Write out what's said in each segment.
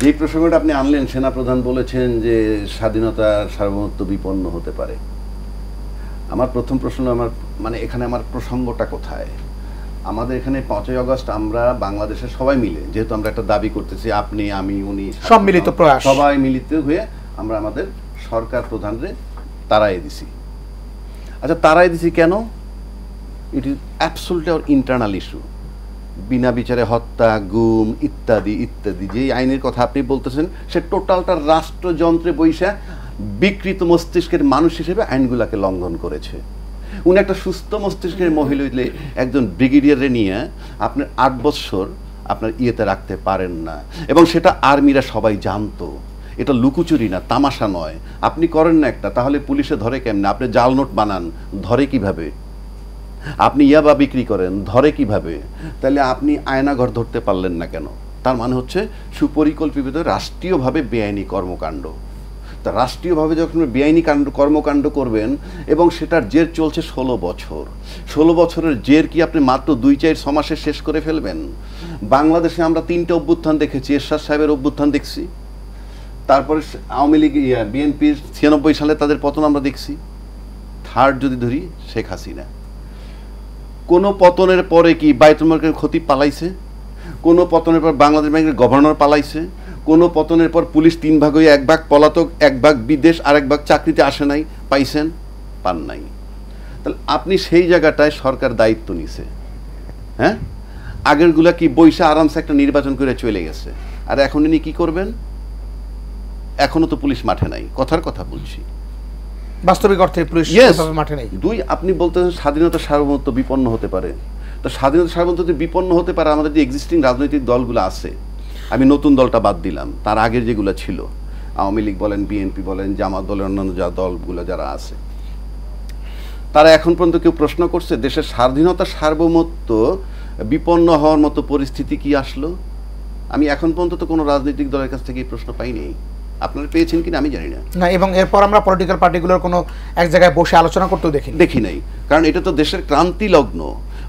যে প্রসঙ্গটা আপনি আনলেন, সেনাপ্রধান বলেছেন যে স্বাধীনতার সার্বভৌমত্ব বিপন্ন হতে পারে। আমার প্রথম প্রশ্ন, এখানে আমার প্রসঙ্গটা কোথায়? আমাদের এখানে 5ই আগস্ট আমরা বাংলাদেশের সবাই মিলে, যেহেতু আমরা একটা দাবি করতেছি, আপনি, আমি, উনি, সম্মিলিত প্রয়াস, সবাই মিলিত হয়ে আমরা আমাদের সরকার প্রধানরে তাড়াই দিছি। আচ্ছা, তাড়াই দিছি কেন? It is absolutely our internal issue. বিনা বিচারে হত্যা, গুম ইত্যাদি ইত্যাদি যে আইনের কথা আপনি বলতেছেন, সে টোটালটা রাষ্ট্রযন্ত্রে বৈশা বিকৃত মস্তিষ্কের মানুষ হিসেবে আইনগুলোকে লঙ্ঘন করেছে। উনি একটা সুস্থ মস্তিষ্কের মহিলা হইলে একজন ব্রিগেডিয়ারে নিয়ে আপনার 8 বছর আপনার ইয়েতে রাখতে পারেন না, এবং সেটা আর্মিরা সবাই জানতো। এটা লুকোচুরি না, তামাশা নয়। আপনি করেন না একটা, তাহলে পুলিশে ধরে কেমনে? আপনি জাল নোট বানান, ধরে কিভাবে? আপনি ইয়াবা বিক্রি করেন, ধরে কিভাবে? তাহলে আপনি আয়নাঘর ধরতে পারলেন না কেন? তার মানে হচ্ছে সুপরিকল্পিত রাষ্ট্রীয়ভাবে বেআইনি কর্মকাণ্ড। তা রাষ্ট্রীয়ভাবে যখন বেআইনি কর্মকাণ্ড করবেন এবং সেটার জের চলছে 16 বছর, 16 বছরের জের কি আপনি মাত্র 2-4-6 মাসে শেষ করে ফেলবেন? বাংলাদেশে আমরা 3টে অভ্যুত্থান দেখেছি। এরশাদ সাহেবের অভ্যুত্থান দেখছি, তারপরে আওয়ামী লীগ, বিএনপির 96 সালে তাদের পতন আমরা দেখছি। থার্ড যদি ধরি, শেখ হাসিনা। কোনো পতনের পরে কি বায়তুল মালের ক্ষতি পালাইছে? কোনো পতনের পর বাংলাদেশ ব্যাংকের গভর্নর পালাইছে? কোনো পতনের পর পুলিশ 3 ভাগ হয়ে 1 ভাগ পলাতক, 1 ভাগ বিদেশ, আর 1 ভাগ চাকরিতে আসে নাই? পাইছেন? পান নাই। তাহলে আপনি সেই জায়গাটায় সরকার দায়িত্ব নিছে। হ্যাঁ, আগেরগুলা কি বৈশা আরামসে একটা নির্বাচন করে চলে গেছে, আর এখন ইনি কি করবেন? এখনো তো পুলিশ মাঠে নাই, কথার কথা বলছি, বাস্তবিক অর্থে পুলিশ মাঠে নেই। 2, আপনি বলতেছেন স্বাধীনতা সার্বভৌমত্ব বিপন্ন হতে পারে। তো স্বাধীনতা সার্বভৌমত্ব যদি বিপন্ন হতে পারে, আমাদের যে এক্সিস্টিং রাজনৈতিক দলগুলো আছে, আমি নতুন দলটা বাদ দিলাম, তার আগের যেগুলো ছিল, আওয়ামী লীগ বলেন, বিএনপি বলেন, জামাত দলের অন্যান্য যা দলগুলো যারা আছে, তারা এখন পর্যন্ত কেউ প্রশ্ন করছে দেশের স্বাধীনতা সার্বভৌমত্ব বিপন্ন হওয়ার মতো পরিস্থিতি কি আসলো? আমি এখন পর্যন্ত তো কোনো রাজনৈতিক দলের কাছ থেকে এই প্রশ্ন পাইনি। আপনারা পেয়েছেন কিনা আমি জানি না। না, এবং এরপর আমরা পলিটিক্যাল পার্টিগুলোর কোনো এক জায়গায় বসে আলোচনা করতেও দেখি নাই। কারণ এটা তো দেশের ক্রান্তি লগ্ন।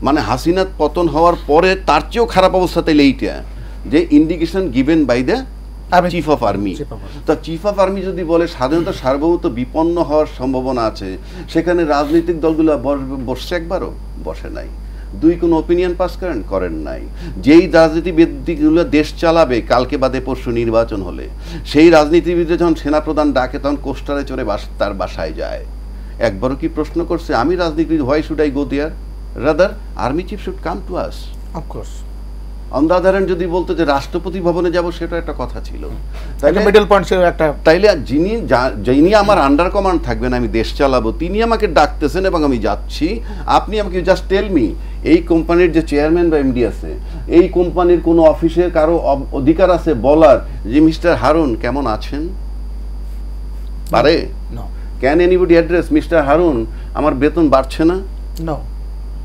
মানে হাসিনার পতন হওয়ার পরে তার চেয়েও খারাপ অবস্থা তাইলে এইটা, যে indication given by the chief of army. তা চিফ অফ আর্মি যদি বলে স্বাধীনতা সার্বভৌমত্ব বিপন্ন হওয়ার সম্ভাবনা আছে, সেখানে রাজনৈতিক দলগুলো বসছে? একবারও বসে নাই। 2, কোনো ওপিনিয়ন পাস করেন নাই। যেই রাজনীতিবিদগুলো দেশ চালাবে কালকে বাদে পরশু নির্বাচন হলে, সেই রাজনীতিবিদরা যখন সেনাপ্রধান ডাকে তখন কোস্টারে চড়ে তার বাসায় যায়। একবারও কি প্রশ্ন করছে আমি রাজনীতিবিদ, why should I go there? Rather army chief should come to us. Of course. On the other hand যদি বলতো যে রাষ্ট্রপতি ভবনে যাব, সেটা একটা কথা ছিল। তাইলে মিডল পয়েন্ট ছিল একটা। তাইলে যিনি আমার আন্ডার কমান্ড থাকবেন, আমি দেশ চালাবো, তিনি আমাকে ডাকতেছেন এবং আমি যাচ্ছি। আপনি আমাকে জাস্ট টেল মি, এই কোম্পানির যে চেয়ারম্যান বা এমডি আছে, এই কোম্পানির কোনো অফিসের কারো অধিকার আছে বলার যে মিস্টার হারুন কেমন আছেন? পারে? Can anybody address mister Harun আমার বেতন বাড়ছে না? নো।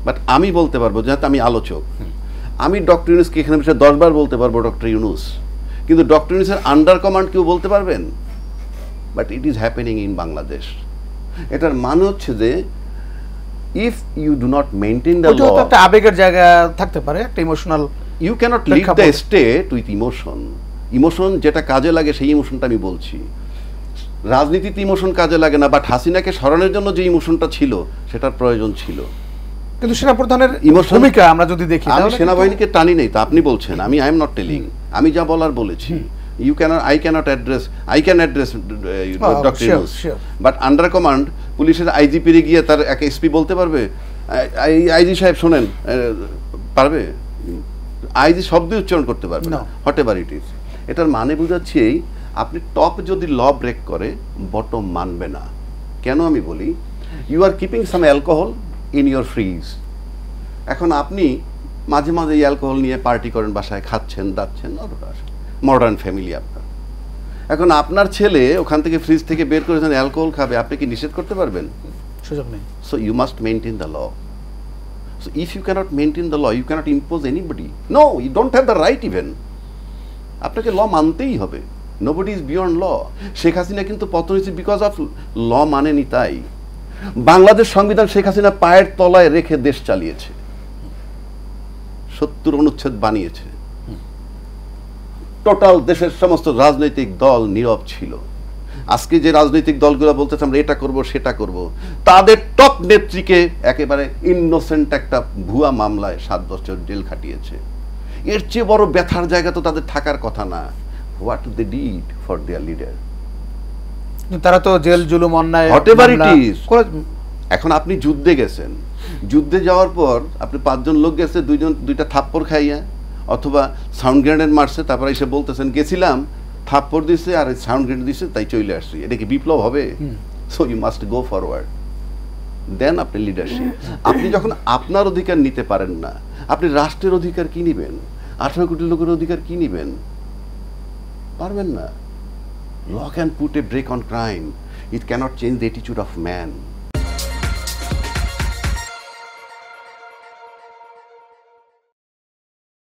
বাট আমি বলতে পারবো, যেহেতু আমি আলোচক, আমি ডক্টর ইউনুসকে এখানে বিষয়ে 10 বার বলতে পারবো ডক্টর ইউনুস, কিন্তু ডক্টর ইউনুসের আন্ডার কমান্ড কেউ বলতে পারবেন? But it is happening in Bangladesh. এটার মানে হচ্ছে যে if you do not maintain the law, একটা আবেগের জায়গা থাকতে পারে, একটা emotional, you can't leave the state with emotion. Emotion যেটা কাজে লাগে সেই ইমোশনটা আমি বলছি। রাজনীতিতে ইমোশন কাজে লাগে না, বাট হাসিনাকে সরানোর জন্য যে ইমোশনটা ছিল সেটার প্রয়োজন ছিল। কিন্তু সেনাপ্রধানের ভূমিকা আমরা যদি দেখি, আমি সেনাবাহিনীকে টানি নেই, তা আপনি বলছেন, আমি আই এম নট টেলিং, আমি যা বলার বলেছি। I can address Dr. Yunus, but under command পুলিশের আইজিপি রে গিয়ে তার এক এসপি বলতে পারবে আইজি সাহেব শোনেন? পারবে? আইজি শব্দ উচ্চারণ করতে পারবে না, হোয়াট এভার ইট ইজ। এটার মানে বুঝাচ্ছি, আপনি টপ যদি ল ব্রেক করে, বটম মানবে না। কেন আমি বলি, you are keeping some alcohol in your fridge. এখন আপনি মাঝে মাঝে এই অ্যালকোহল নিয়ে পার্টি করেন, বাসায় খাচ্ছেন, দাচ্ছেন, মডার্ন ফ্যামিলি আপনার। এখন আপনার ছেলে ওখান থেকে ফ্রিজ থেকে বের করেছেন অ্যালকোহল খাবে, আপনি কি নিষেধ করতে পারবেন? সুযোগ নেই। So you must maintain the law. So if you can't maintain the law, you can't impose anybody. No, you don't have the right even. আপনাকে ল মানতেই হবে। Nobody is beyond law. Sheikh Hasina কিন্তু পতন হয়েছে বিকজ অফ ল মানেনি। তাই বাংলাদেশ সংবিধান শেখ হাসিনা পায়ের তলায় রেখে দেশ চালিয়েছে, 70 অনুচ্ছেদ বানিয়েছে। টোটাল দেশের সমস্ত রাজনৈতিক দল নীরব ছিল। আজকে যে রাজনৈতিক দলগুলো বলতেছে আমরা এটা করব সেটা করব, তাদের টপ নেত্রীকে একেবারে ইনোসেন্ট একটা ভুয়া মামলায় 7 বছর জেল খাটিয়েছে। এর চেয়ে বড় ব্যথার জায়গা তো তাদের থাকার কথা না। What they did for their leader. তারা তো জেল জুলুম অন্যায় হোয়াটএভার ইট ইজ। এখন আপনি যুদ্ধে গেছেন, যুদ্ধে যাওয়ার পর আপনি 5 জন লোক গেছে, 2টা থাপ্পড় খাইয়া অথবা সাউন্ড গ্রেনেড মারছে, তারপরে এসে বলতেছেন গেছিলাম, থাপ্পড় দিছে আর সাউন্ড গ্রেনেড দিছে তাই চলে আসছি, এটা কি বিপ্লব হবে? So you must go forward, then আপনি লিডারশিপ। আপনি যখন আপনার অধিকার নিতে পারেন না, আপনি রাষ্ট্রের অধিকার কি নিবেন? 18 কোটি লোকের অধিকার কি নিবেন? পারবেন না। Law can put a brake on crime. It cannot change the attitude of man.